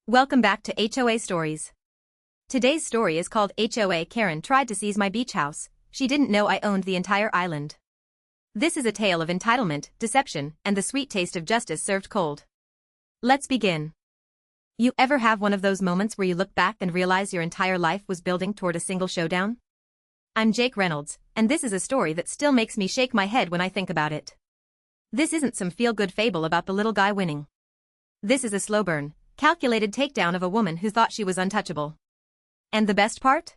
Welcome back to HOA Stories. Today's story is called HOA Karen Tried to Seize My Beach House. She Didn't Know I Owned the Entire Island. This is a tale of entitlement, deception, and the sweet taste of justice served cold. Let's begin. You ever have one of those moments where you look back and realize your entire life was building toward a single showdown? I'm Jake Reynolds, and this is a story that still makes me shake my head when I think about it. This isn't some feel-good fable about the little guy winning. This is a slow burn, calculated takedown of a woman who thought she was untouchable. And the best part?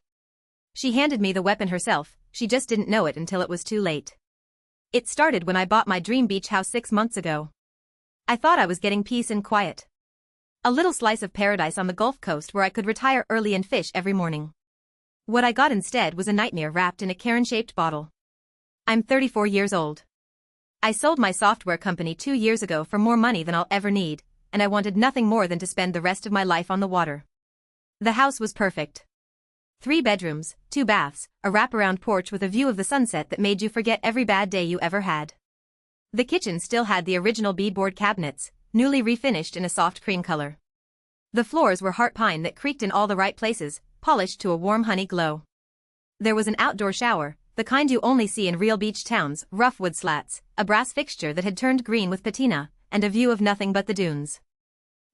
She handed me the weapon herself, she just didn't know it until it was too late. It started when I bought my dream beach house 6 months ago. I thought I was getting peace and quiet. A little slice of paradise on the Gulf Coast where I could retire early and fish every morning. What I got instead was a nightmare wrapped in a Karen-shaped bottle. I'm 34 years old. I sold my software company 2 years ago for more money than I'll ever need, and I wanted nothing more than to spend the rest of my life on the water. The house was perfect. 3 bedrooms, 2 baths, a wraparound porch with a view of the sunset that made you forget every bad day you ever had. The kitchen still had the original beadboard cabinets, newly refinished in a soft cream color. The floors were heart pine that creaked in all the right places, polished to a warm honey glow. There was an outdoor shower, the kind you only see in real beach towns, rough wood slats, a brass fixture that had turned green with patina, and a view of nothing but the dunes.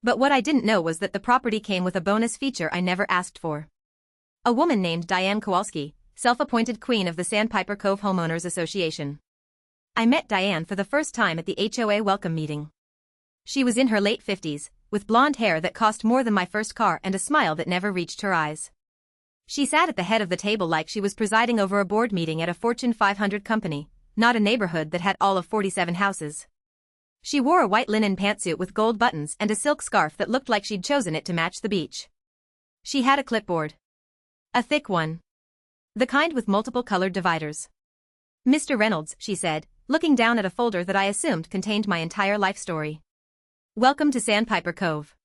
But what I didn't know was that the property came with a bonus feature I never asked for. A woman named Diane Kowalski, self-appointed queen of the Sandpiper Cove Homeowners Association. I met Diane for the first time at the HOA welcome meeting. She was in her late 50s, with blonde hair that cost more than my first car and a smile that never reached her eyes. She sat at the head of the table like she was presiding over a board meeting at a Fortune 500 company, not a neighborhood that had all of 47 houses. She wore a white linen pantsuit with gold buttons and a silk scarf that looked like she'd chosen it to match the beach. She had a clipboard. A thick one. The kind with multiple colored dividers. "Mr. Reynolds," she said, looking down at a folder that I assumed contained my entire life story. "Welcome to Sandpiper Cove.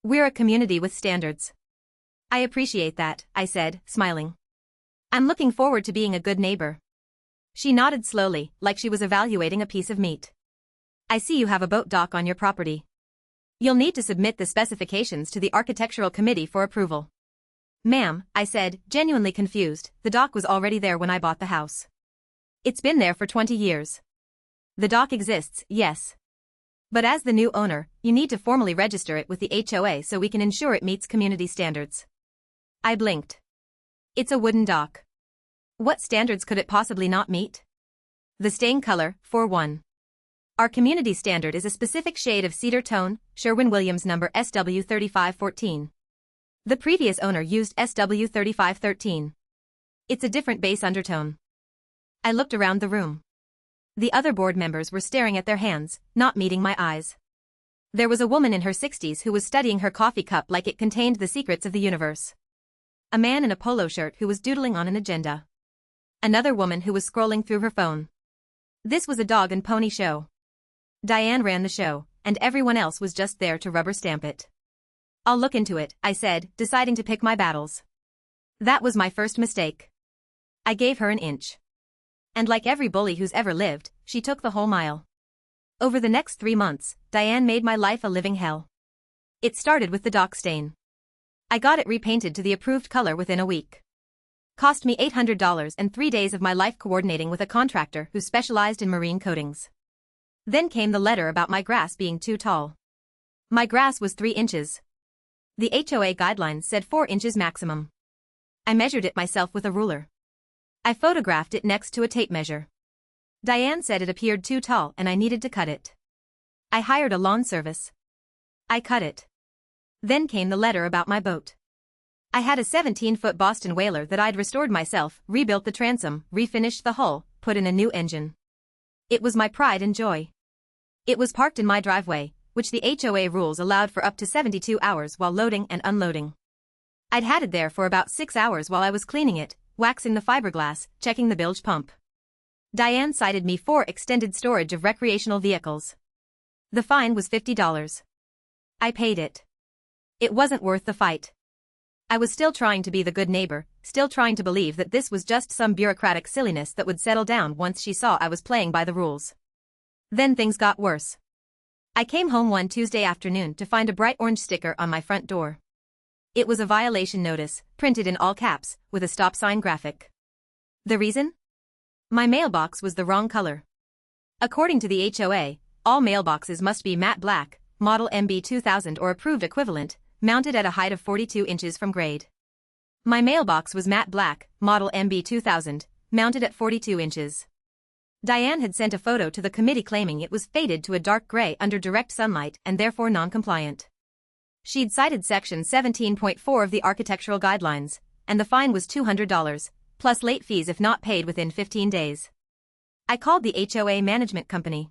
We're a community with standards." "I appreciate that," I said, smiling. "I'm looking forward to being a good neighbor." She nodded slowly, like she was evaluating a piece of meat. "I see you have a boat dock on your property. You'll need to submit the specifications to the architectural committee for approval." "Ma'am," I said, genuinely confused, "the dock was already there when I bought the house." "It's been there for 20 years. The dock exists, yes. But as the new owner, you need to formally register it with the HOA so we can ensure it meets community standards." I blinked. "It's a wooden dock. What standards could it possibly not meet?" "The stain color, for one. Our community standard is a specific shade of cedar tone, Sherwin-Williams number SW3514. The previous owner used SW3513. It's a different base undertone." I looked around the room. The other board members were staring at their hands, not meeting my eyes. There was a woman in her 60s who was studying her coffee cup like it contained the secrets of the universe. A man in a polo shirt who was doodling on an agenda. Another woman who was scrolling through her phone. This was a dog and pony show. Diane ran the show, and everyone else was just there to rubber stamp it. "I'll look into it," I said, deciding to pick my battles. That was my first mistake. I gave her an inch. And like every bully who's ever lived, she took the whole mile. Over the next 3 months, Diane made my life a living hell. It started with the dock stain. I got it repainted to the approved color within a week. Cost me $800 and 3 days of my life coordinating with a contractor who specialized in marine coatings. Then came the letter about my grass being too tall. My grass was 3 inches. The HOA guidelines said 4 inches maximum. I measured it myself with a ruler. I photographed it next to a tape measure. Diane said it appeared too tall and I needed to cut it. I hired a lawn service. I cut it. Then came the letter about my boat. I had a 17-foot Boston whaler that I'd restored myself, rebuilt the transom, refinished the hull, put in a new engine. It was my pride and joy. It was parked in my driveway, which the HOA rules allowed for up to 72 hours while loading and unloading. I'd had it there for about 6 hours while I was cleaning it, waxing the fiberglass, checking the bilge pump. Diane cited me for extended storage of recreational vehicles. The fine was $50. I paid it. It wasn't worth the fight. I was still trying to be the good neighbor, still trying to believe that this was just some bureaucratic silliness that would settle down once she saw I was playing by the rules. Then things got worse. I came home one Tuesday afternoon to find a bright orange sticker on my front door. It was a violation notice, printed in all caps, with a stop sign graphic. The reason? My mailbox was the wrong color. According to the HOA, all mailboxes must be matte black, model MB 2000 or approved equivalent, mounted at a height of 42 inches from grade. My mailbox was matte black, model MB 2000, mounted at 42 inches. Diane had sent a photo to the committee claiming it was faded to a dark gray under direct sunlight and therefore non-compliant. She'd cited Section 17.4 of the Architectural Guidelines, and the fine was $200, plus late fees if not paid within 15 days. I called the HOA management company.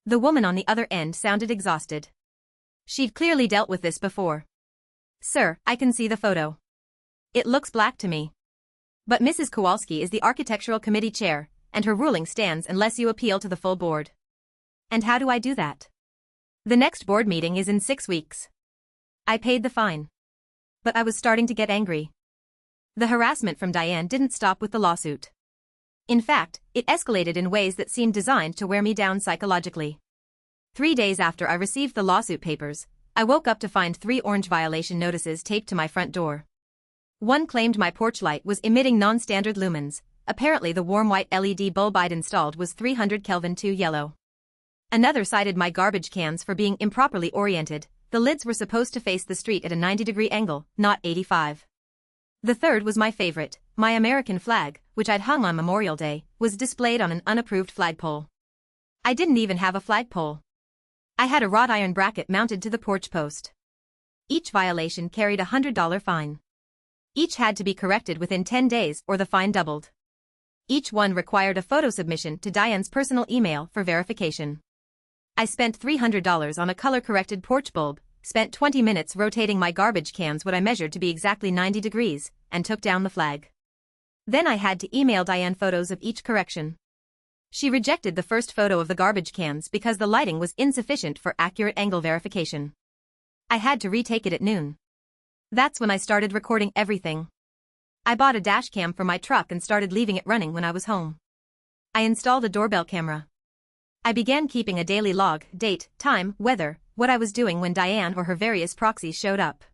The woman on the other end sounded exhausted. She'd clearly dealt with this before. "Sir, I can see the photo. It looks black to me. But Mrs. Kowalski is the Architectural Committee chair, and her ruling stands unless you appeal to the full board." "And how do I do that?" "The next board meeting is in 6 weeks." I paid the fine. But I was starting to get angry. The harassment from Diane didn't stop with the lawsuit. In fact, it escalated in ways that seemed designed to wear me down psychologically. 3 days after I received the lawsuit papers, I woke up to find 3 orange violation notices taped to my front door. One claimed my porch light was emitting non-standard lumens. Apparently the warm white LED bulb I'd installed was 300 Kelvin too yellow. Another cited my garbage cans for being improperly oriented. The lids were supposed to face the street at a 90-degree angle, not 85. The third was my favorite. My American flag, which I'd hung on Memorial Day, was displayed on an unapproved flagpole. I didn't even have a flagpole. I had a wrought iron bracket mounted to the porch post. Each violation carried a $100 fine. Each had to be corrected within 10 days or the fine doubled. Each one required a photo submission to Diane's personal email for verification. I spent $300 on a color-corrected porch bulb, spent 20 minutes rotating my garbage cans what I measured to be exactly 90 degrees, and took down the flag. Then I had to email Diane photos of each correction. She rejected the first photo of the garbage cans because the lighting was insufficient for accurate angle verification. I had to retake it at noon. That's when I started recording everything. I bought a dash cam for my truck and started leaving it running when I was home. I installed a doorbell camera. I began keeping a daily log, date, time, weather, what I was doing when Diane or her various proxies showed up.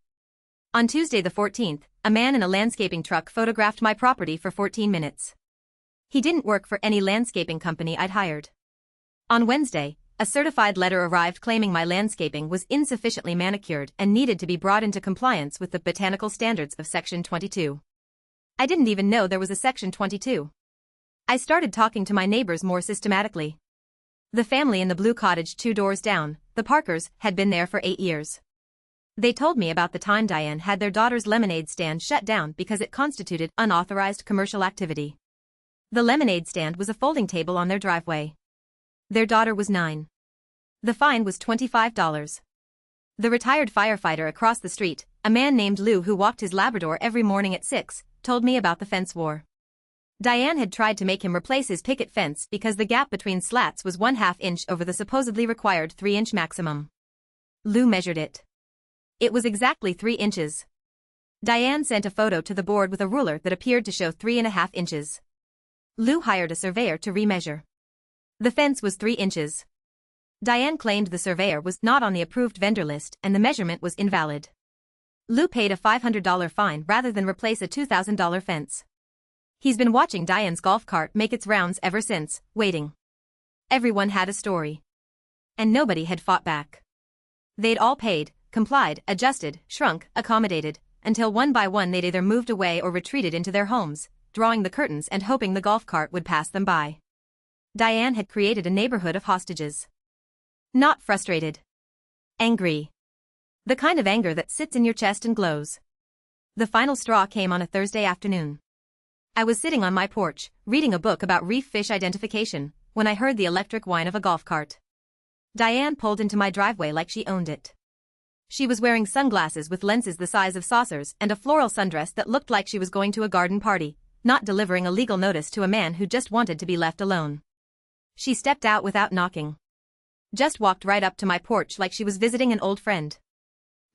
On Tuesday the 14th, a man in a landscaping truck photographed my property for 14 minutes. He didn't work for any landscaping company I'd hired. On Wednesday, a certified letter arrived claiming my landscaping was insufficiently manicured and needed to be brought into compliance with the botanical standards of Section 22. I didn't even know there was a Section 22. I started talking to my neighbors more systematically. The family in the blue cottage 2 doors down, the Parkers, had been there for 8 years. They told me about the time Diane had their daughter's lemonade stand shut down because it constituted unauthorized commercial activity. The lemonade stand was a folding table on their driveway. Their daughter was 9. The fine was $25. The retired firefighter across the street, a man named Lou who walked his Labrador every morning at 6, told me about the fence war. Diane had tried to make him replace his picket fence because the gap between slats was 1/2 inch over the supposedly required 3-inch maximum. Lou measured it. It was exactly 3 inches. Diane sent a photo to the board with a ruler that appeared to show 3.5 inches. Lou hired a surveyor to remeasure. The fence was 3 inches. Diane claimed the surveyor was not on the approved vendor list and the measurement was invalid. Lou paid a $500 fine rather than replace a $2,000 fence. He's been watching Diane's golf cart make its rounds ever since, waiting. Everyone had a story. And nobody had fought back. They'd all paid, complied, adjusted, shrunk, accommodated, until one by one they'd either moved away or retreated into their homes, drawing the curtains and hoping the golf cart would pass them by. Diane had created a neighborhood of hostages. Not frustrated. Angry. The kind of anger that sits in your chest and glows. The final straw came on a Thursday afternoon. I was sitting on my porch, reading a book about reef fish identification, when I heard the electric whine of a golf cart. Diane pulled into my driveway like she owned it. She was wearing sunglasses with lenses the size of saucers and a floral sundress that looked like she was going to a garden party, not delivering a legal notice to a man who just wanted to be left alone. She stepped out without knocking. Just walked right up to my porch like she was visiting an old friend.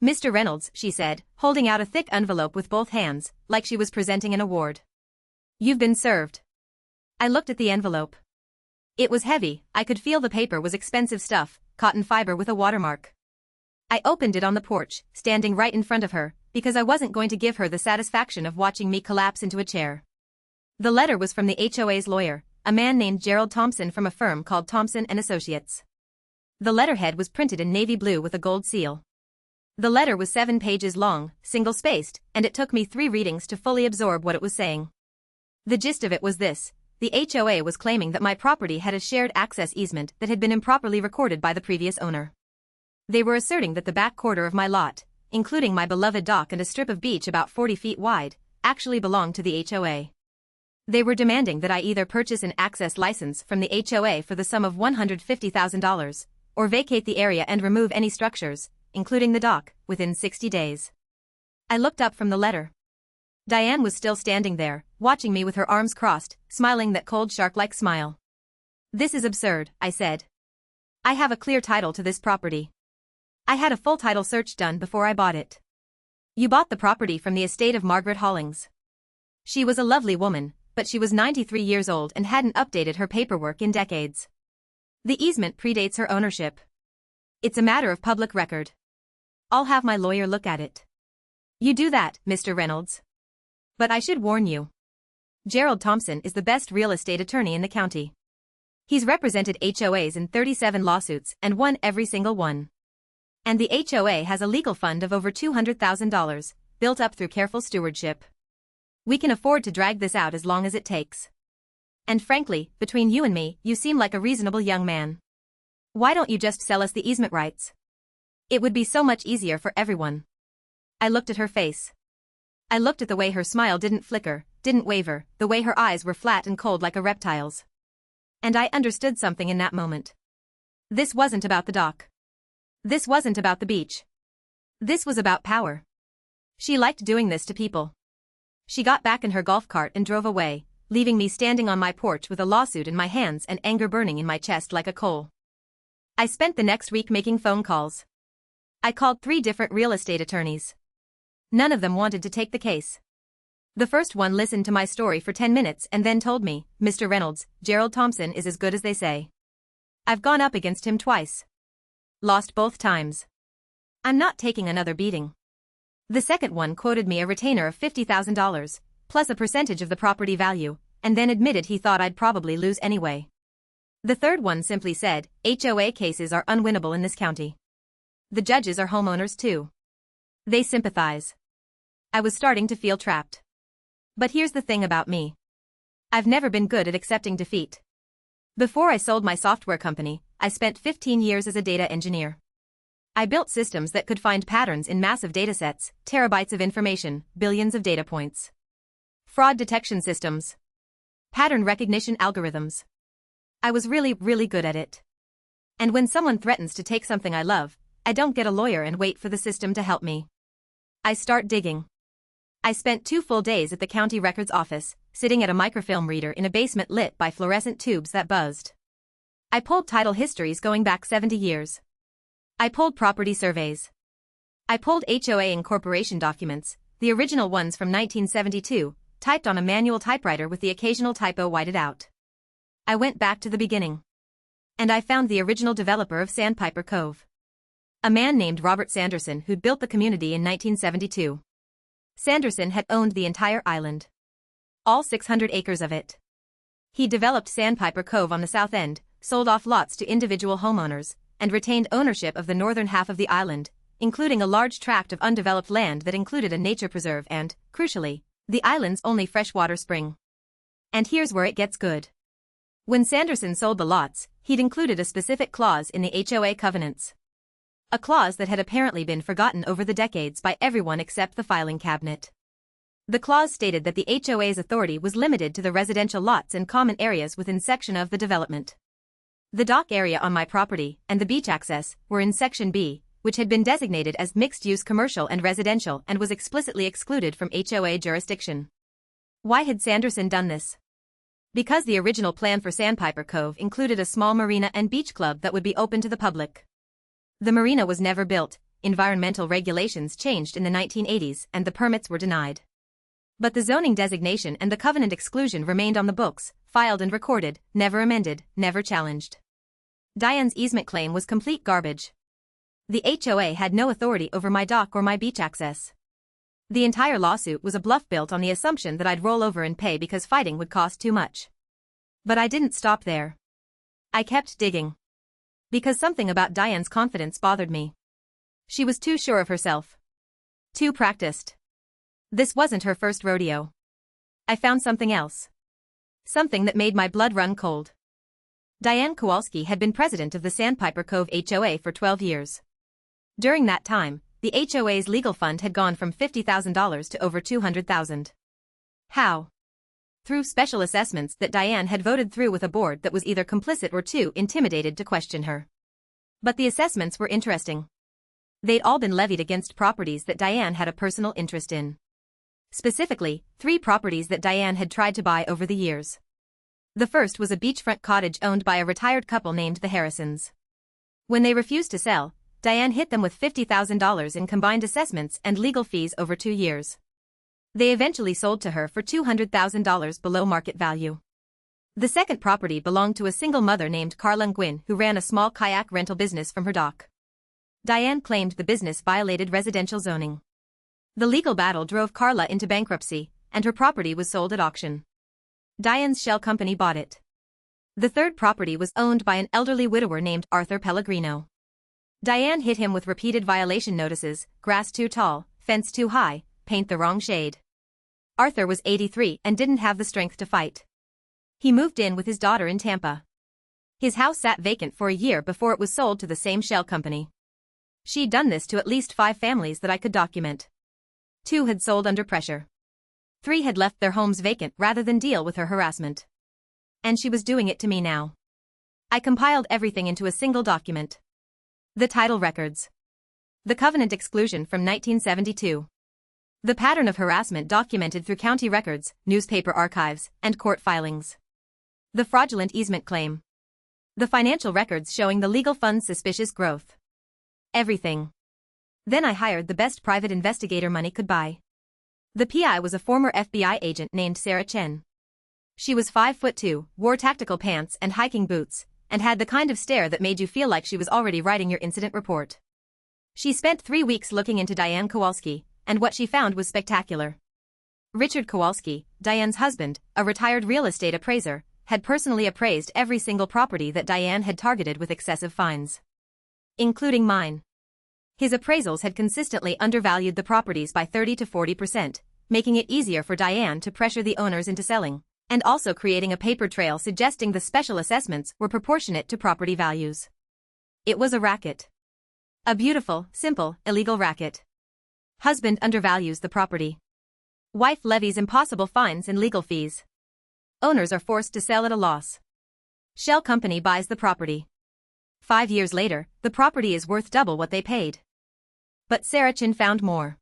"Mr. Reynolds," she said, holding out a thick envelope with both hands, like she was presenting an award. "You've been served." I looked at the envelope. It was heavy, I could feel the paper was expensive stuff, cotton fiber with a watermark. I opened it on the porch, standing right in front of her, because I wasn't going to give her the satisfaction of watching me collapse into a chair. The letter was from the HOA's lawyer, a man named Gerald Thompson from a firm called Thompson & Associates. The letterhead was printed in navy blue with a gold seal. The letter was 7 pages long, single-spaced, and it took me 3 readings to fully absorb what it was saying. The gist of it was this: the HOA was claiming that my property had a shared access easement that had been improperly recorded by the previous owner. They were asserting that the back quarter of my lot, including my beloved dock and a strip of beach about 40 feet wide, actually belonged to the HOA. They were demanding that I either purchase an access license from the HOA for the sum of $150,000, or vacate the area and remove any structures, including the dock, within 60 days. I looked up from the letter. Diane was still standing there, watching me with her arms crossed, smiling that cold shark-like smile. "This is absurd," I said. "I have a clear title to this property. I had a full title search done before I bought it." "You bought the property from the estate of Margaret Hollings. She was a lovely woman, but she was 93 years old and hadn't updated her paperwork in decades. The easement predates her ownership. It's a matter of public record. I'll have my lawyer look at it." "You do that, Mr. Reynolds. But I should warn you. Gerald Thompson is the best real estate attorney in the county. He's represented HOAs in 37 lawsuits and won every single one. And the HOA has a legal fund of over $200,000, built up through careful stewardship. We can afford to drag this out as long as it takes. And frankly, between you and me, you seem like a reasonable young man. Why don't you just sell us the easement rights? It would be so much easier for everyone." I looked at her face. I looked at the way her smile didn't flicker, didn't waver, the way her eyes were flat and cold like a reptile's. And I understood something in that moment. This wasn't about the dock. This wasn't about the beach. This was about power. She liked doing this to people. She got back in her golf cart and drove away, leaving me standing on my porch with a lawsuit in my hands and anger burning in my chest like a coal. I spent the next week making phone calls. I called 3 different real estate attorneys. None of them wanted to take the case. The first one listened to my story for 10 minutes and then told me, "Mr. Reynolds, Gerald Thompson is as good as they say. I've gone up against him twice. Lost both times. I'm not taking another beating." The second one quoted me a retainer of $50,000, plus a percentage of the property value, and then admitted he thought I'd probably lose anyway. The third one simply said, "HOA cases are unwinnable in this county. The judges are homeowners too. They sympathize." I was starting to feel trapped. But here's the thing about me. I've never been good at accepting defeat. Before I sold my software company, I spent 15 years as a data engineer. I built systems that could find patterns in massive datasets, terabytes of information, billions of data points. Fraud detection systems. Pattern recognition algorithms. I was really, really good at it. And when someone threatens to take something I love, I don't get a lawyer and wait for the system to help me. I start digging. I spent 2 full days at the county records office, sitting at a microfilm reader in a basement lit by fluorescent tubes that buzzed. I pulled title histories going back 70 years. I pulled property surveys. I pulled HOA incorporation documents, the original ones from 1972, typed on a manual typewriter with the occasional typo whited out. I went back to the beginning. And I found the original developer of Sandpiper Cove. A man named Robert Sanderson who'd built the community in 1972. Sanderson had owned the entire island. All 600 acres of it. He developed Sandpiper Cove on the south end, sold off lots to individual homeowners, and retained ownership of the northern half of the island, including a large tract of undeveloped land that included a nature preserve and, crucially, the island's only freshwater spring. And here's where it gets good. When Sanderson sold the lots, he'd included a specific clause in the HOA covenants. A clause that had apparently been forgotten over the decades by everyone except the filing cabinet. The clause stated that the HOA's authority was limited to the residential lots and common areas within section of the development. The dock area on my property and the beach access were in Section B, which had been designated as mixed-use commercial and residential and was explicitly excluded from HOA jurisdiction. Why had Sanderson done this? Because the original plan for Sandpiper Cove included a small marina and beach club that would be open to the public. The marina was never built, environmental regulations changed in the 1980s and the permits were denied. But the zoning designation and the covenant exclusion remained on the books, filed and recorded, never amended, never challenged. Diane's easement claim was complete garbage. The HOA had no authority over my dock or my beach access. The entire lawsuit was a bluff built on the assumption that I'd roll over and pay because fighting would cost too much. But I didn't stop there. I kept digging. Because something about Diane's confidence bothered me. She was too sure of herself. Too practiced. This wasn't her first rodeo. I found something else. Something that made my blood run cold. Diane Kowalski had been president of the Sandpiper Cove HOA for 12 years. During that time, the HOA's legal fund had gone from $50,000 to over $200,000. How? Through special assessments that Diane had voted through with a board that was either complicit or too intimidated to question her. But the assessments were interesting. They'd all been levied against properties that Diane had a personal interest in. Specifically, 3 properties that Diane had tried to buy over the years. The first was a beachfront cottage owned by a retired couple named the Harrisons. When they refused to sell, Diane hit them with $50,000 in combined assessments and legal fees over 2 years. They eventually sold to her for $200,000 below market value. The second property belonged to a single mother named Carla Nguyen who ran a small kayak rental business from her dock. Diane claimed the business violated residential zoning. The legal battle drove Carla into bankruptcy, and her property was sold at auction. Diane's shell company bought it. The third property was owned by an elderly widower named Arthur Pellegrino. Diane hit him with repeated violation notices: grass too tall, fence too high, paint the wrong shade. Arthur was 83 and didn't have the strength to fight. He moved in with his daughter in Tampa. His house sat vacant for a year before it was sold to the same shell company. She'd done this to at least 5 families that I could document. 2 had sold under pressure. 3 had left their homes vacant rather than deal with her harassment. And she was doing it to me now. I compiled everything into a single document. The title records. The covenant exclusion from 1972. The pattern of harassment documented through county records, newspaper archives, and court filings. The fraudulent easement claim. The financial records showing the legal fund's suspicious growth. Everything. Then I hired the best private investigator money could buy. The PI was a former FBI agent named Sarah Chen. She was 5'2", wore tactical pants and hiking boots, and had the kind of stare that made you feel like she was already writing your incident report. She spent 3 weeks looking into Diane Kowalski, and what she found was spectacular. Richard Kowalski, Diane's husband, a retired real estate appraiser, had personally appraised every single property that Diane had targeted with excessive fines. Including mine. His appraisals had consistently undervalued the properties by 30 to 40%, making it easier for Diane to pressure the owners into selling, and also creating a paper trail suggesting the special assessments were proportionate to property values. It was a racket. A beautiful, simple, illegal racket. Husband undervalues the property. Wife levies impossible fines and legal fees. Owners are forced to sell at a loss. Shell company buys the property. 5 years later, the property is worth double what they paid. But Sarah Chen found more.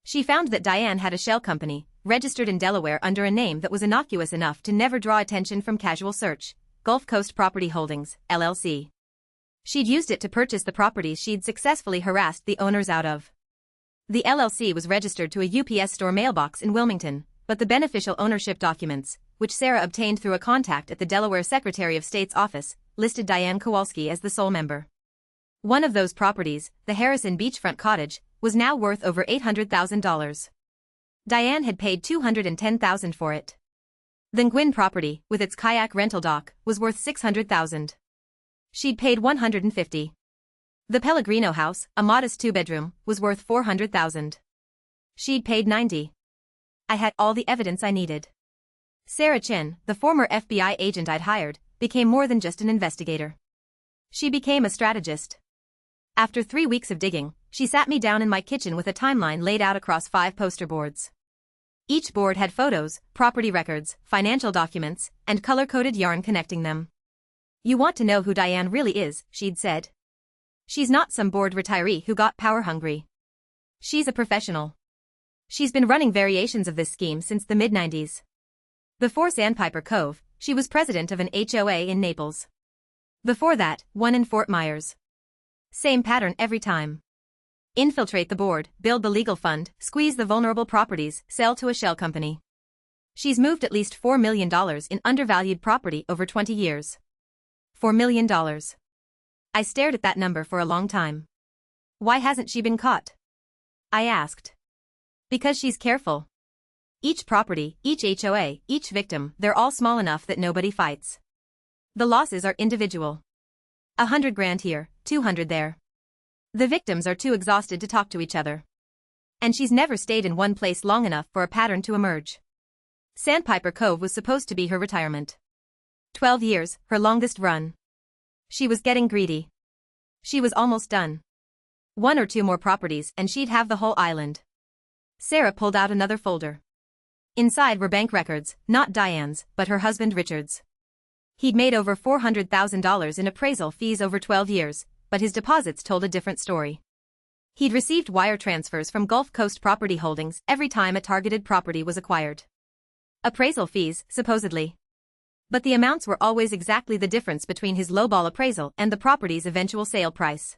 She found that Diane had a shell company, registered in Delaware under a name that was innocuous enough to never draw attention from casual search: Gulf Coast Property Holdings, LLC. She'd used it to purchase the properties she'd successfully harassed the owners out of. The LLC was registered to a UPS store mailbox in Wilmington, but the beneficial ownership documents, which Sarah obtained through a contact at the Delaware Secretary of State's office, listed Diane Kowalski as the sole member. One of those properties, the Harrison beachfront cottage, was now worth over $800,000. Diane had paid $210,000 for it. The Nguyen property, with its kayak rental dock, was worth $600,000. She'd paid $150,000. The Pellegrino house, a modest 2-bedroom, was worth $400,000. She'd paid $90,000. I had all the evidence I needed. Sarah Chen, the former FBI agent I'd hired, became more than just an investigator. She became a strategist. After 3 weeks of digging, she sat me down in my kitchen with a timeline laid out across 5 poster boards. Each board had photos, property records, financial documents, and color-coded yarn connecting them. "You want to know who Diane really is," she'd said. "She's not some bored retiree who got power-hungry. She's a professional. She's been running variations of this scheme since the mid-90s. Before Sandpiper Cove, she was president of an HOA in Naples. Before that, one in Fort Myers. Same pattern every time. Infiltrate the board, build the legal fund, squeeze the vulnerable properties, sell to a shell company. She's moved at least $4 million in undervalued property over 20 years. $4 million. I stared at that number for a long time. Why hasn't she been caught? I asked. Because she's careful. Each property, each HOA, each victim, they're all small enough that nobody fights. The losses are individual. 100 grand here, 200 there. The victims are too exhausted to talk to each other. And she's never stayed in one place long enough for a pattern to emerge. Sandpiper Cove was supposed to be her retirement. 12 years, her longest run. She was getting greedy. She was almost done. 1 or 2 more properties and she'd have the whole island. Sarah pulled out another folder. Inside were bank records, not Diane's, but her husband Richard's. He'd made over $400,000 in appraisal fees over 12 years, but his deposits told a different story. He'd received wire transfers from Gulf Coast Property Holdings every time a targeted property was acquired. Appraisal fees, supposedly. But the amounts were always exactly the difference between his lowball appraisal and the property's eventual sale price.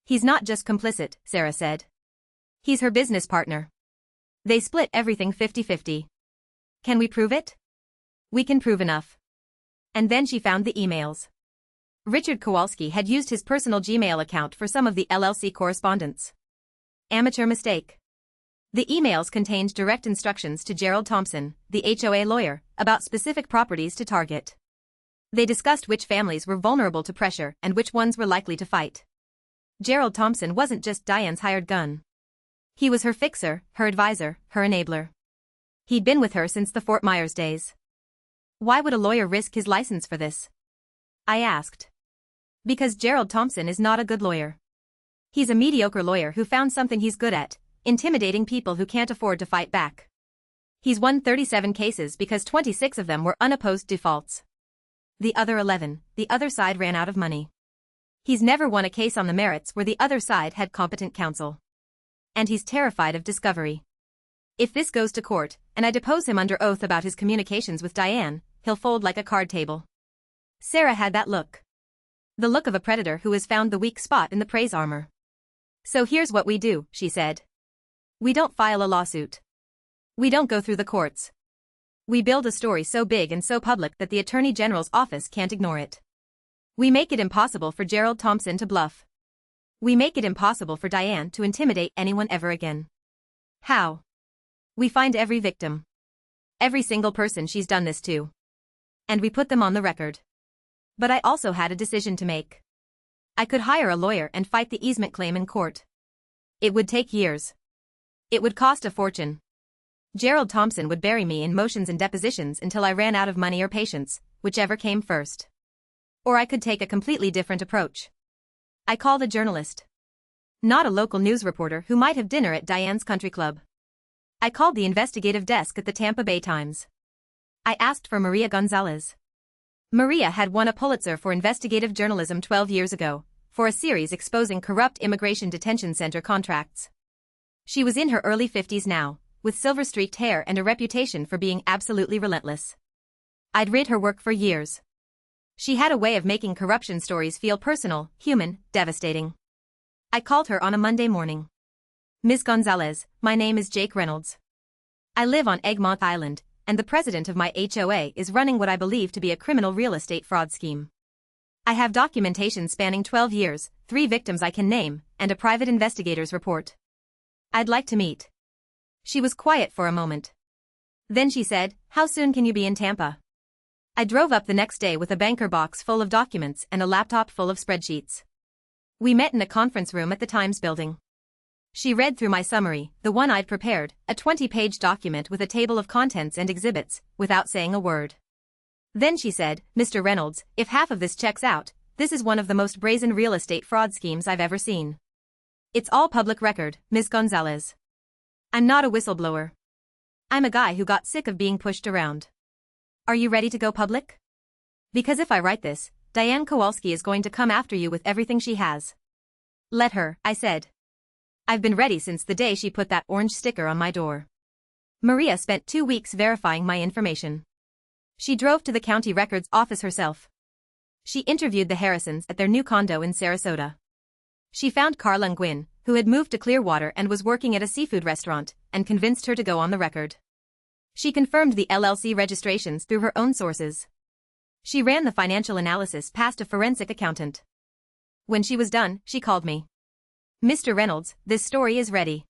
He's not just complicit, Sarah said. He's her business partner. They split everything 50-50. Can we prove it? We can prove enough. And then she found the emails. Richard Kowalski had used his personal Gmail account for some of the LLC correspondence. Amateur mistake. The emails contained direct instructions to Gerald Thompson, the HOA lawyer, about specific properties to target. They discussed which families were vulnerable to pressure and which ones were likely to fight. Gerald Thompson wasn't just Diane's hired gun. He was her fixer, her advisor, her enabler. He'd been with her since the Fort Myers days. Why would a lawyer risk his license for this? I asked. Because Gerald Thompson is not a good lawyer. He's a mediocre lawyer who found something he's good at, intimidating people who can't afford to fight back. He's won 37 cases because 26 of them were unopposed defaults. The other 11, the other side ran out of money. He's never won a case on the merits where the other side had competent counsel. And he's terrified of discovery. If this goes to court, and I depose him under oath about his communications with Diane, he'll fold like a card table. Sarah had that look. The look of a predator who has found the weak spot in the prey's armor. So here's what we do, she said. We don't file a lawsuit. We don't go through the courts. We build a story so big and so public that the Attorney General's office can't ignore it. We make it impossible for Gerald Thompson to bluff. We make it impossible for Diane to intimidate anyone ever again. How? We find every victim. Every single person she's done this to. And we put them on the record. But I also had a decision to make. I could hire a lawyer and fight the easement claim in court. It would take years. It would cost a fortune. Gerald Thompson would bury me in motions and depositions until I ran out of money or patience, whichever came first. Or I could take a completely different approach. I called a journalist. Not a local news reporter who might have dinner at Diane's country club. I called the investigative desk at the Tampa Bay Times. I asked for Maria Gonzalez. Maria had won a Pulitzer for investigative journalism 12 years ago, for a series exposing corrupt immigration detention center contracts. She was in her early 50s now, with silver-streaked hair and a reputation for being absolutely relentless. I'd read her work for years. She had a way of making corruption stories feel personal, human, devastating. I called her on a Monday morning. Ms. Gonzalez, my name is Jake Reynolds. I live on Egmont Island, and the president of my HOA is running what I believe to be a criminal real estate fraud scheme. I have documentation spanning 12 years, 3 victims I can name, and a private investigator's report. I'd like to meet. She was quiet for a moment. Then she said, "How soon can you be in Tampa?" I drove up the next day with a banker box full of documents and a laptop full of spreadsheets. We met in a conference room at the Times building. She read through my summary, the one I'd prepared, a 20-page document with a table of contents and exhibits, without saying a word. Then she said, "Mr. Reynolds, if half of this checks out, this is one of the most brazen real estate fraud schemes I've ever seen. It's all public record, Ms. Gonzalez. I'm not a whistleblower. I'm a guy who got sick of being pushed around. Are you ready to go public? Because if I write this, Diane Kowalski is going to come after you with everything she has." "Let her," I said. "I've been ready since the day she put that orange sticker on my door." Maria spent 2 weeks verifying my information. She drove to the county records office herself. She interviewed the Harrisons at their new condo in Sarasota. She found Carla Nguyen, who had moved to Clearwater and was working at a seafood restaurant, and convinced her to go on the record. She confirmed the LLC registrations through her own sources. She ran the financial analysis past a forensic accountant. When she was done, she called me. "Mr. Reynolds, this story is ready.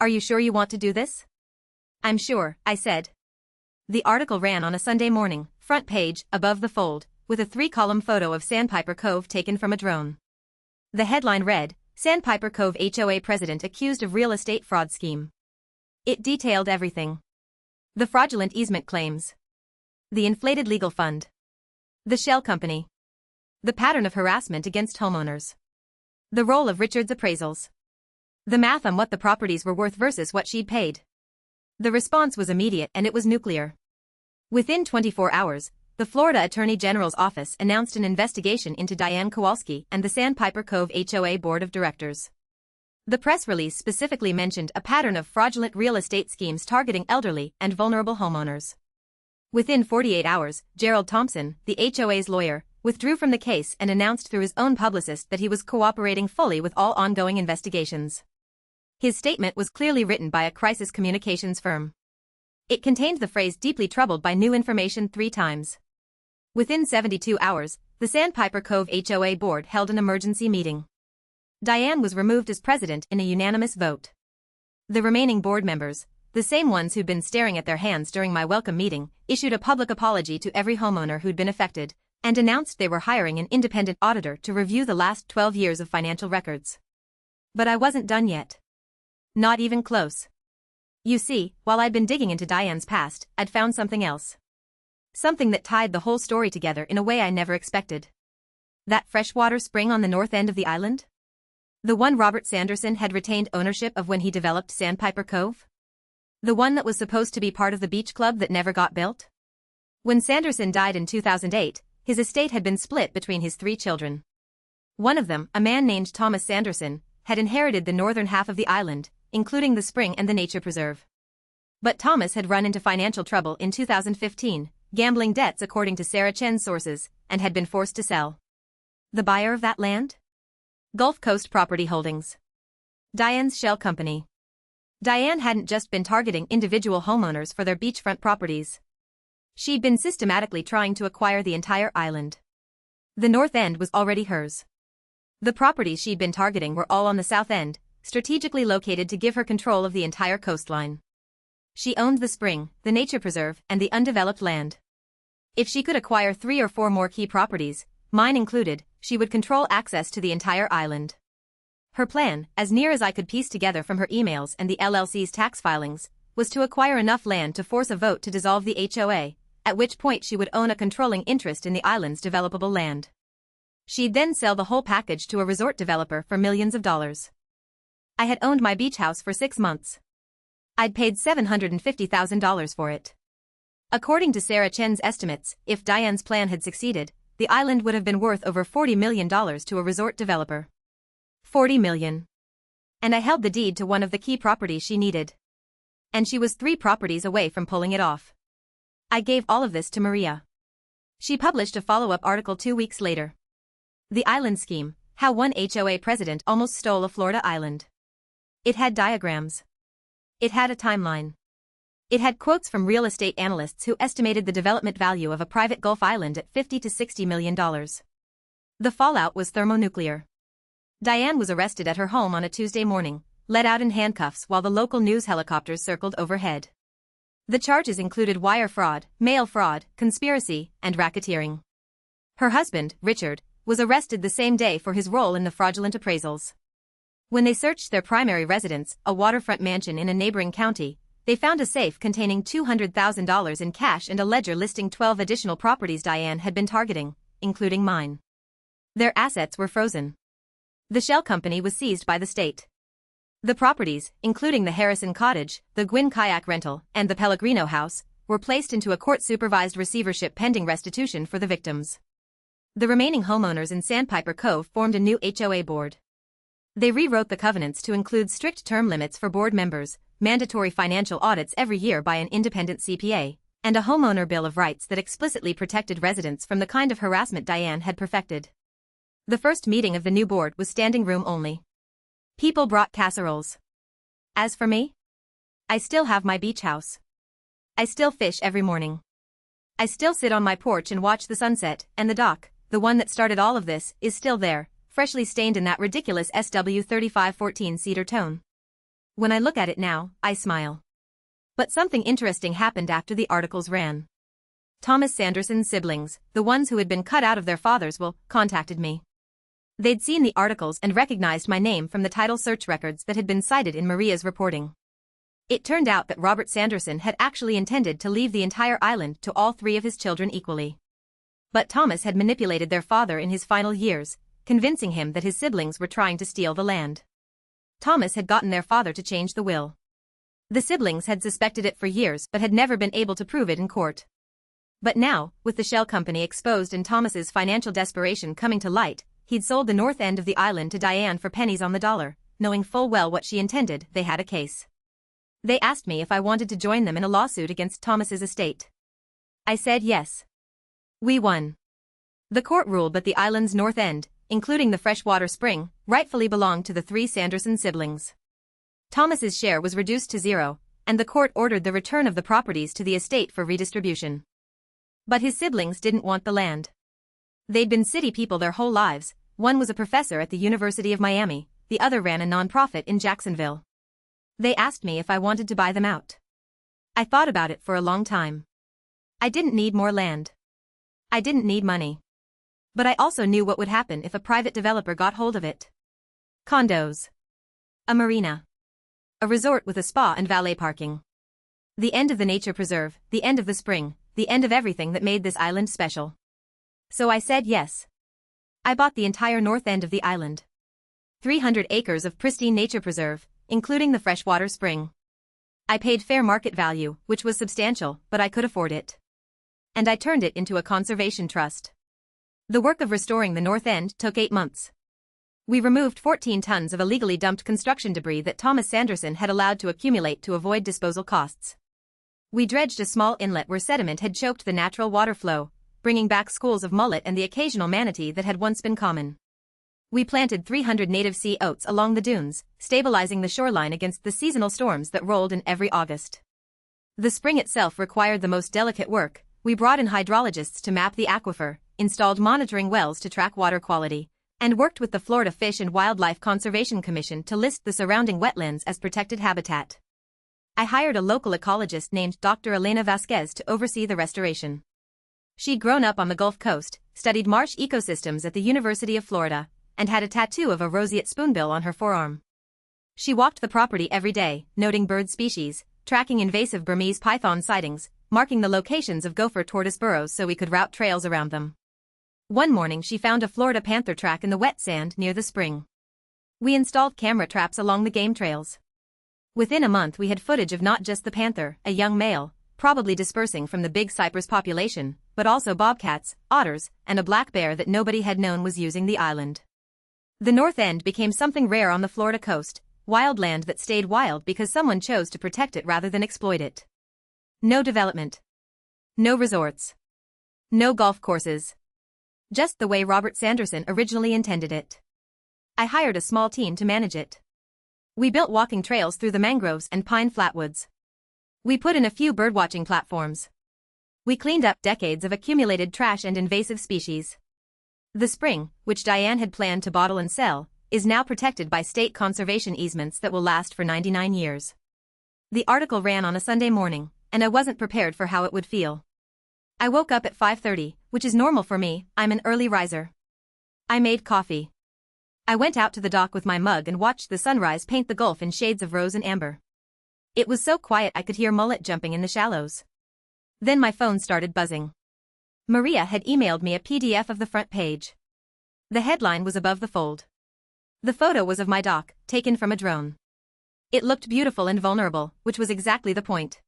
Are you sure you want to do this?" "I'm sure," I said. The article ran on a Sunday morning, front page, above the fold, with a 3-column photo of Sandpiper Cove taken from a drone. The headline read, "Sandpiper Cove HOA President Accused of Real Estate Fraud Scheme." It detailed everything. The fraudulent easement claims. The inflated legal fund. The shell company. The pattern of harassment against homeowners. The role of Richard's appraisals. The math on what the properties were worth versus what she'd paid. The response was immediate and it was nuclear. Within 24 hours, the Florida Attorney General's office announced an investigation into Diane Kowalski and the Sandpiper Cove HOA Board of Directors. The press release specifically mentioned a pattern of fraudulent real estate schemes targeting elderly and vulnerable homeowners. Within 48 hours, Gerald Thompson, the HOA's lawyer, withdrew from the case and announced through his own publicist that he was cooperating fully with all ongoing investigations. His statement was clearly written by a crisis communications firm. It contained the phrase "deeply troubled by new information" 3 times. Within 72 hours, the Sandpiper Cove HOA board held an emergency meeting. Diane was removed as president in a unanimous vote. The remaining board members, the same ones who'd been staring at their hands during my welcome meeting, issued a public apology to every homeowner who'd been affected, and announced they were hiring an independent auditor to review the last 12 years of financial records. But I wasn't done yet. Not even close. You see, while I'd been digging into Diane's past, I'd found something else. Something that tied the whole story together in a way I never expected. That freshwater spring on the north end of the island? The one Robert Sanderson had retained ownership of when he developed Sandpiper Cove? The one that was supposed to be part of the beach club that never got built? When Sanderson died in 2008, his estate had been split between his 3 children. One of them, a man named Thomas Sanderson, had inherited the northern half of the island, including the spring and the nature preserve. But Thomas had run into financial trouble in 2015, gambling debts according to Sarah Chen's sources, and had been forced to sell. The buyer of that land? Gulf Coast Property Holdings. Diane's shell company. Diane hadn't just been targeting individual homeowners for their beachfront properties. She'd been systematically trying to acquire the entire island. The north end was already hers. The properties she'd been targeting were all on the south end, strategically located to give her control of the entire coastline. She owned the spring, the nature preserve, and the undeveloped land. If she could acquire 3 or 4 more key properties, mine included, she would control access to the entire island. Her plan, as near as I could piece together from her emails and the LLC's tax filings, was to acquire enough land to force a vote to dissolve the HOA, at which point she would own a controlling interest in the island's developable land. She'd then sell the whole package to a resort developer for millions of dollars. I had owned my beach house for 6 months. I'd paid $750,000 for it. According to Sarah Chen's estimates, if Diane's plan had succeeded, the island would have been worth over $40 million to a resort developer. $40 million. And I held the deed to one of the key properties she needed. And she was 3 properties away from pulling it off. I gave all of this to Maria. She published a follow-up article 2 weeks later. The Island Scheme, How One HOA President Almost Stole a Florida Island. It had diagrams. It had a timeline. It had quotes from real estate analysts who estimated the development value of a private Gulf island at $50 to $60 million. The fallout was thermonuclear. Diane was arrested at her home on a Tuesday morning, let out in handcuffs while the local news helicopters circled overhead. The charges included wire fraud, mail fraud, conspiracy, and racketeering. Her husband, Richard, was arrested the same day for his role in the fraudulent appraisals. When they searched their primary residence, a waterfront mansion in a neighboring county, they found a safe containing $200,000 in cash and a ledger listing 12 additional properties Diane had been targeting, including mine. Their assets were frozen. The shell company was seized by the state. The properties, including the Harrison Cottage, the Gwyn Kayak Rental, and the Pellegrino House, were placed into a court-supervised receivership pending restitution for the victims. The remaining homeowners in Sandpiper Cove formed a new HOA board. They rewrote the covenants to include strict term limits for board members, mandatory financial audits every year by an independent CPA, and a homeowner bill of rights that explicitly protected residents from the kind of harassment Diane had perfected. The first meeting of the new board was standing room only. People brought casseroles. As for me, I still have my beach house. I still fish every morning. I still sit on my porch and watch the sunset, and the dock, the one that started all of this, is still there, freshly stained in that ridiculous SW3514 cedar tone. When I look at it now, I smile. But something interesting happened after the articles ran. Thomas Sanderson's siblings, the ones who had been cut out of their father's will, contacted me. They'd seen the articles and recognized my name from the title search records that had been cited in Maria's reporting. It turned out that Robert Sanderson had actually intended to leave the entire island to all three of his children equally. But Thomas had manipulated their father in his final years, convincing him that his siblings were trying to steal the land. Thomas had gotten their father to change the will. The siblings had suspected it for years but had never been able to prove it in court. But now, with the shell company exposed and Thomas's financial desperation coming to light, he'd sold the north end of the island to Diane for pennies on the dollar, knowing full well what she intended. They had a case. They asked me if I wanted to join them in a lawsuit against Thomas's estate. I said yes. We won. The court ruled that the island's north end, including the freshwater spring, rightfully belonged to the three Sanderson siblings. Thomas's share was reduced to zero, and the court ordered the return of the properties to the estate for redistribution. But his siblings didn't want the land. They'd been city people their whole lives. One was a professor at the University of Miami, the other ran a nonprofit in Jacksonville. They asked me if I wanted to buy them out. I thought about it for a long time. I didn't need more land. I didn't need money. But I also knew what would happen if a private developer got hold of it. Condos. A marina. A resort with a spa and valet parking. The end of the nature preserve, the end of the spring, the end of everything that made this island special. So I said yes. I bought the entire north end of the island. 300 acres of pristine nature preserve, including the freshwater spring. I paid fair market value, which was substantial, but I could afford it. And I turned it into a conservation trust. The work of restoring the north end took 8 months. We removed 14 tons of illegally dumped construction debris that Thomas Sanderson had allowed to accumulate to avoid disposal costs. We dredged a small inlet where sediment had choked the natural water flow, bringing back schools of mullet and the occasional manatee that had once been common. We planted 300 native sea oats along the dunes, stabilizing the shoreline against the seasonal storms that rolled in every August. The spring itself required the most delicate work. We brought in hydrologists to map the aquifer, installed monitoring wells to track water quality, and worked with the Florida Fish and Wildlife Conservation Commission to list the surrounding wetlands as protected habitat. I hired a local ecologist named Dr. Elena Vasquez to oversee the restoration. She'd grown up on the Gulf Coast, studied marsh ecosystems at the University of Florida, and had a tattoo of a roseate spoonbill on her forearm. She walked the property every day, noting bird species, tracking invasive Burmese python sightings, marking the locations of gopher tortoise burrows so we could route trails around them. One morning she found a Florida panther track in the wet sand near the spring. We installed camera traps along the game trails. Within a month we had footage of not just the panther, a young male, probably dispersing from the big cypress population, but also bobcats, otters, and a black bear that nobody had known was using the island. The north end became something rare on the Florida coast, wild land that stayed wild because someone chose to protect it rather than exploit it. No development. No resorts. No golf courses. Just the way Robert Sanderson originally intended it. I hired a small team to manage it. We built walking trails through the mangroves and pine flatwoods. We put in a few birdwatching platforms. We cleaned up decades of accumulated trash and invasive species. The spring, which Diane had planned to bottle and sell, is now protected by state conservation easements that will last for 99 years. The article ran on a Sunday morning, and I wasn't prepared for how it would feel. I woke up at 5:30, which is normal for me. I'm an early riser. I made coffee. I went out to the dock with my mug and watched the sunrise paint the Gulf in shades of rose and amber. It was so quiet I could hear mullet jumping in the shallows. Then my phone started buzzing. Maria had emailed me a PDF of the front page. The headline was above the fold. The photo was of my dock, taken from a drone. It looked beautiful and vulnerable, which was exactly the point.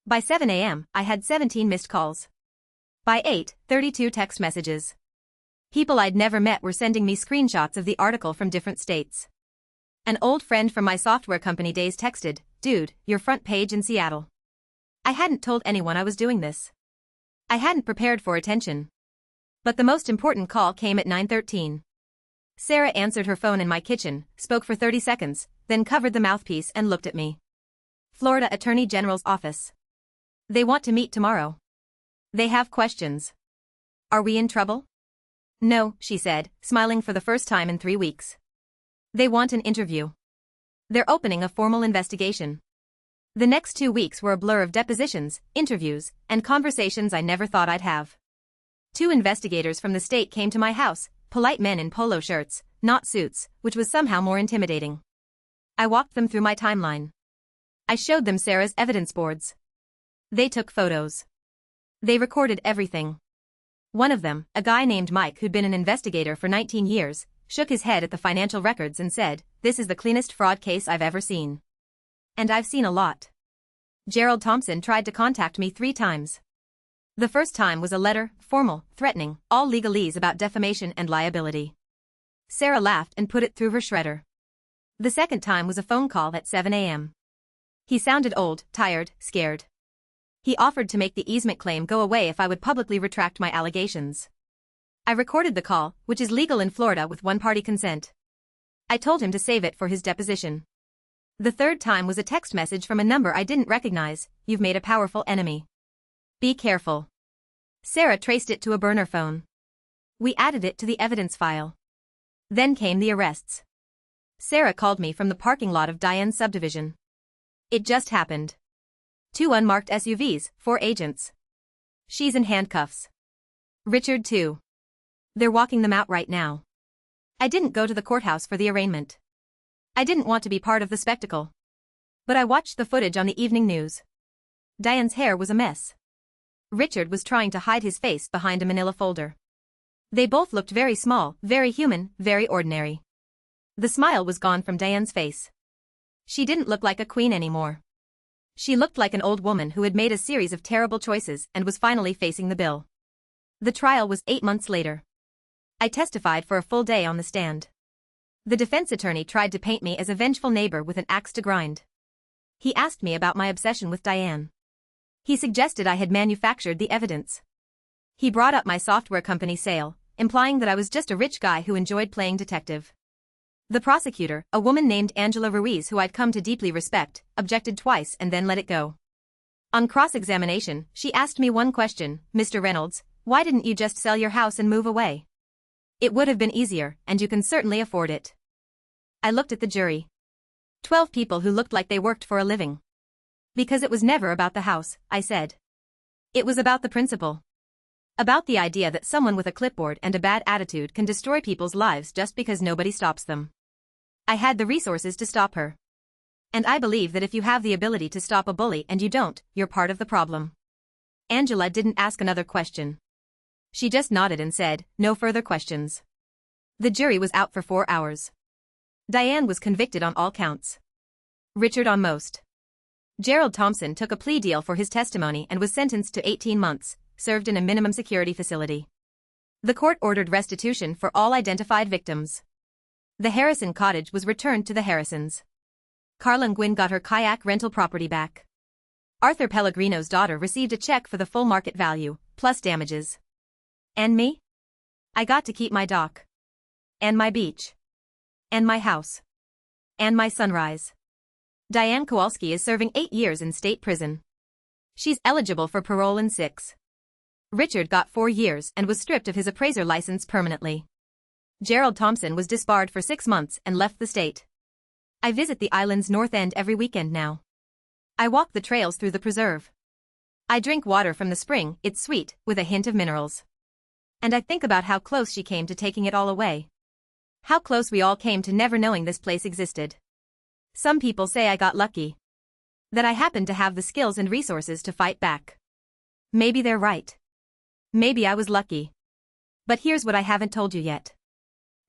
By 7 a.m., I had 17 missed calls. By 8, 32 text messages. People I'd never met were sending me screenshots of the article from different states. An old friend from my software company days texted, "Dude, your front page in Seattle." I hadn't told anyone I was doing this. I hadn't prepared for attention. But the most important call came at 9:13. Sarah answered her phone in my kitchen, spoke for 30 seconds, then covered the mouthpiece and looked at me. Florida Attorney General's office. They want to meet tomorrow. They have questions. Are we in trouble? No, she said, smiling for the first time in 3 weeks. They want an interview. They're opening a formal investigation. The next 2 weeks were a blur of depositions, interviews, and conversations I never thought I'd have. 2 investigators from the state came to my house, polite men in polo shirts, not suits, which was somehow more intimidating. I walked them through my timeline. I showed them Sarah's evidence boards. They took photos. They recorded everything. One of them, a guy named Mike who'd been an investigator for 19 years, shook his head at the financial records and said, "This is the cleanest fraud case I've ever seen." And I've seen a lot. Gerald Thompson tried to contact me 3 times. The first time was a letter, formal, threatening, all legalese about defamation and liability. Sarah laughed and put it through her shredder. The second time was a phone call at 7 a.m. He sounded old, tired, scared. He offered to make the easement claim go away if I would publicly retract my allegations. I recorded the call, which is legal in Florida with one-party consent. I told him to save it for his deposition. The third time was a text message from a number I didn't recognize. "You've made a powerful enemy. Be careful." Sarah traced it to a burner phone. We added it to the evidence file. Then came the arrests. Sarah called me from the parking lot of Diane's subdivision. It just happened. 2 unmarked SUVs, 4 agents. She's in handcuffs. Richard too. They're walking them out right now. I didn't go to the courthouse for the arraignment. I didn't want to be part of the spectacle. But I watched the footage on the evening news. Diane's hair was a mess. Richard was trying to hide his face behind a manila folder. They both looked very small, very human, very ordinary. The smile was gone from Diane's face. She didn't look like a queen anymore. She looked like an old woman who had made a series of terrible choices and was finally facing the bill. The trial was 8 months later. I testified for a full day on the stand. The defense attorney tried to paint me as a vengeful neighbor with an axe to grind. He asked me about my obsession with Diane. He suggested I had manufactured the evidence. He brought up my software company sale, implying that I was just a rich guy who enjoyed playing detective. The prosecutor, a woman named Angela Ruiz who I'd come to deeply respect, objected twice and then let it go. On cross-examination, she asked me one question, "Mr. Reynolds, why didn't you just sell your house and move away? It would have been easier, and you can certainly afford it." I looked at the jury. 12 people who looked like they worked for a living. "Because it was never about the house," I said. "It was about the principle. About the idea that someone with a clipboard and a bad attitude can destroy people's lives just because nobody stops them. I had the resources to stop her. And I believe that if you have the ability to stop a bully and you don't, you're part of the problem." Angela didn't ask another question. She just nodded and said, "No further questions." The jury was out for 4 hours. Diane was convicted on all counts. Richard on most. Gerald Thompson took a plea deal for his testimony and was sentenced to 18 months, served in a minimum security facility. The court ordered restitution for all identified victims. The Harrison cottage was returned to the Harrisons. Carlin Gwynn got her kayak rental property back. Arthur Pellegrino's daughter received a check for the full market value, plus damages. And me? I got to keep my dock. And my beach. And my house. And my sunrise. Diane Kowalski is serving 8 years in state prison. She's eligible for parole in 6. Richard got 4 years and was stripped of his appraiser license permanently. Gerald Thompson was disbarred for 6 months and left the state. I visit the island's north end every weekend now. I walk the trails through the preserve. I drink water from the spring, it's sweet, with a hint of minerals. And I think about how close she came to taking it all away. How close we all came to never knowing this place existed. Some people say I got lucky. That I happened to have the skills and resources to fight back. Maybe they're right. Maybe I was lucky. But here's what I haven't told you yet.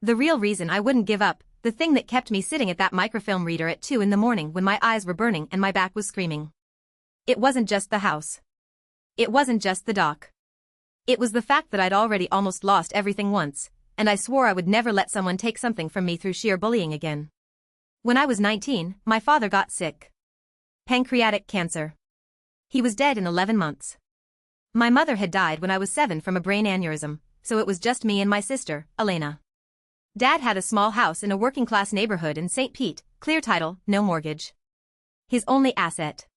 The real reason I wouldn't give up, the thing that kept me sitting at that microfilm reader at 2 in the morning when my eyes were burning and my back was screaming. It wasn't just the house. It wasn't just the dock. It was the fact that I'd already almost lost everything once, and I swore I would never let someone take something from me through sheer bullying again. When I was 19, my father got sick. Pancreatic cancer. He was dead in 11 months. My mother had died when I was 7 from a brain aneurysm, so it was just me and my sister, Elena. Dad had a small house in a working-class neighborhood in St. Pete, clear title, no mortgage. His only asset.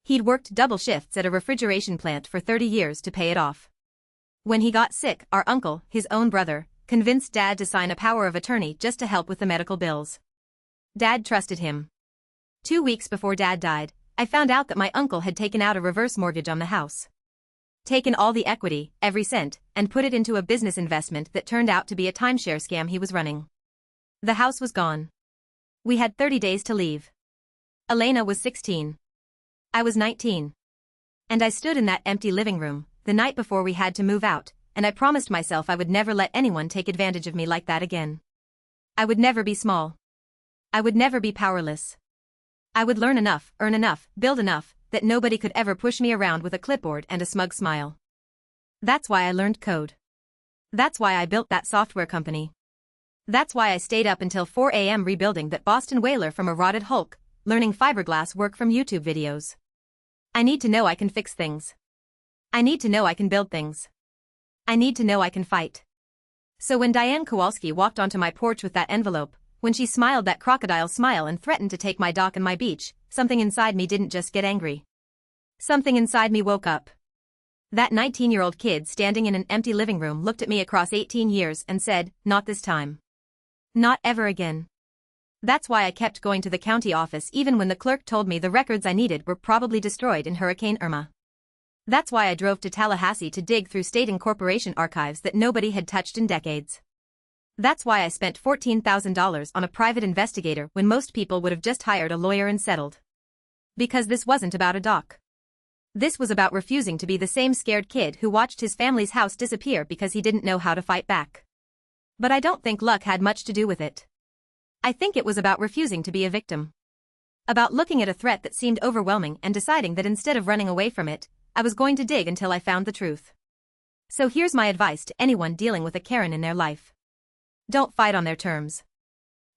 He'd worked double shifts at a refrigeration plant for 30 years to pay it off. When he got sick, our uncle, his own brother, convinced Dad to sign a power of attorney just to help with the medical bills. Dad trusted him. 2 weeks before Dad died, I found out that my uncle had taken out a reverse mortgage on the house. Taken all the equity, every cent, and put it into a business investment that turned out to be a timeshare scam he was running. The house was gone. We had 30 days to leave. Elena was 16. I was 19. And I stood in that empty living room, the night before we had to move out, and I promised myself I would never let anyone take advantage of me like that again. I would never be small. I would never be powerless. I would learn enough, earn enough, build enough, that nobody could ever push me around with a clipboard and a smug smile. That's why I learned code. That's why I built that software company. That's why I stayed up until 4 a.m. rebuilding that Boston whaler from a rotted hulk, learning fiberglass work from YouTube videos. I need to know I can fix things. I need to know I can build things. I need to know I can fight. So when Diane Kowalski walked onto my porch with that envelope, when she smiled that crocodile smile and threatened to take my dock and my beach, something inside me didn't just get angry. Something inside me woke up. That 19-year-old kid standing in an empty living room looked at me across 18 years and said, "Not this time. Not ever again." That's why I kept going to the county office even when the clerk told me the records I needed were probably destroyed in Hurricane Irma. That's why I drove to Tallahassee to dig through state and corporation archives that nobody had touched in decades. That's why I spent $14,000 on a private investigator when most people would have just hired a lawyer and settled. Because this wasn't about a doc. This was about refusing to be the same scared kid who watched his family's house disappear because he didn't know how to fight back. But I don't think luck had much to do with it. I think it was about refusing to be a victim. About looking at a threat that seemed overwhelming and deciding that instead of running away from it, I was going to dig until I found the truth. So here's my advice to anyone dealing with a Karen in their life. Don't fight on their terms.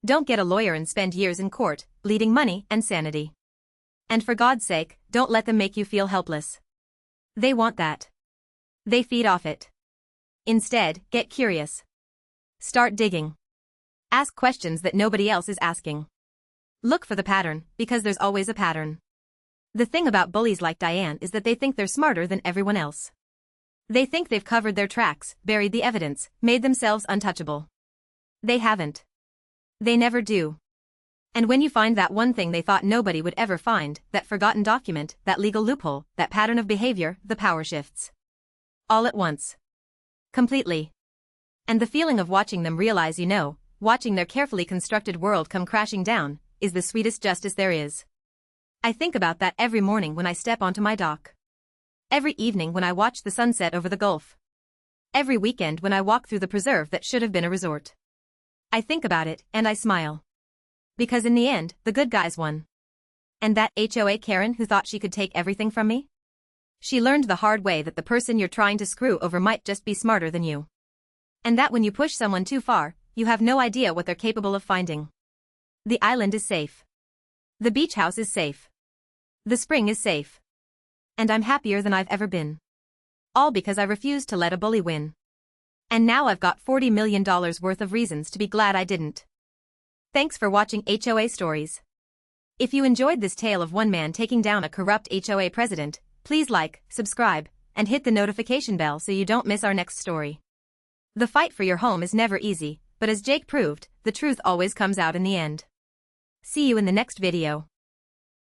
Don't get a lawyer and spend years in court, bleeding money and sanity. And for God's sake, don't let them make you feel helpless. They want that. They feed off it. Instead, get curious. Start digging. Ask questions that nobody else is asking. Look for the pattern, because there's always a pattern. The thing about bullies like Diane is that they think they're smarter than everyone else. They think they've covered their tracks, buried the evidence, made themselves untouchable. They haven't. They never do. And when you find that one thing they thought nobody would ever find, that forgotten document, that legal loophole, that pattern of behavior, the power shifts. All at once. Completely. And the feeling of watching them realize you know, watching their carefully constructed world come crashing down, is the sweetest justice there is. I think about that every morning when I step onto my dock. Every evening when I watch the sunset over the Gulf. Every weekend when I walk through the preserve that should have been a resort. I think about it, and I smile. Because in the end, the good guys won. And that HOA Karen who thought she could take everything from me? She learned the hard way that the person you're trying to screw over might just be smarter than you. And that when you push someone too far, you have no idea what they're capable of finding. The island is safe. The beach house is safe. The spring is safe. And I'm happier than I've ever been. All because I refused to let a bully win. And now I've got $40 million worth of reasons to be glad I didn't. Thanks for watching HOA Stories. If you enjoyed this tale of one man taking down a corrupt HOA president, please like, subscribe, and hit the notification bell so you don't miss our next story. The fight for your home is never easy, but as Jake proved, the truth always comes out in the end. See you in the next video.